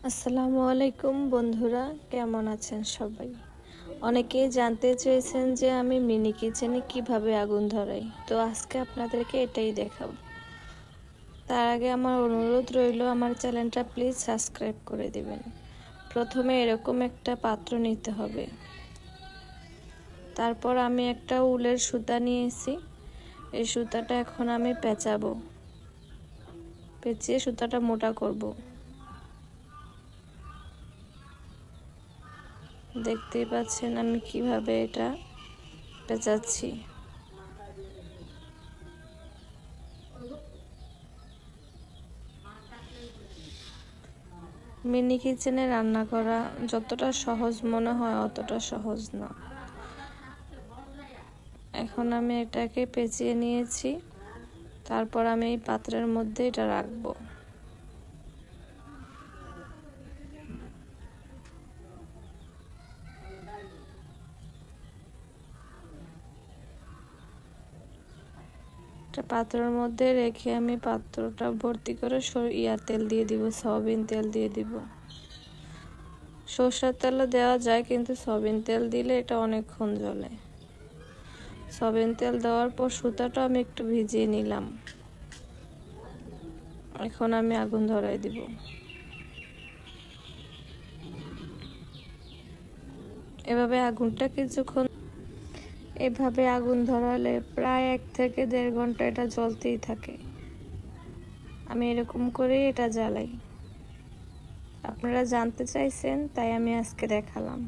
আসসালামু আলাইকুম বন্ধুরা, কেমন আছেন সবাই? অনেকেই জানতে চেয়েছেন যে আমি মিনি কিচেনে কিভাবে আগুন ধরাই, তো আজকে আপনাদেরকে এটাই দেখাবো। তার আগে আমার অনুরোধ রইল, আমার চ্যানেলটা প্লিজ সাবস্ক্রাইব করে দিবেন। প্রথমে এরকম একটা পাত্র নিতে হবে। তারপর আমি একটা উলের সুতা নিয়েছি। এই সুতাটা এখন আমি পেঁচাবো, পেঁচিয়ে সুতাটা মোটা করব। দেখতেই পাচ্ছেন আমি কিভাবে এটা পেঁচাচ্ছি। মিনি কিচেনে রান্না করা যতটা সহজ মনে হয় অতটা সহজ না। এখন আমি এটাকে পেঁচিয়ে নিয়েছি, তারপর আমি এই পাত্রের মধ্যে এটা রাখবো। পাত্রের মধ্যে রেখে আমি পাত্রটা ভর্তি করে তেল দিয়ে দিব, সয়াবিন তেল দিয়ে দিব। সরষের তেলও দেওয়া যায়, কিন্তু সয়াবিন তেল দিলে এটা অনেকক্ষণ জ্বলে। সয়াবিন তেল দেওয়ার পর সুতাটা আমি একটু ভিজিয়ে নিলাম। এখন আমি আগুন ধরাই দিব। এভাবে আগুন ধরালে প্রায় 1 থেকে 1.5 ঘন্টা এটা জ্বলতেই থাকে। আমি এরকম করেই এটা জ্বালাই। আপনারা জানতে চাইছেন, তাই আমি আজকে দেখালাম।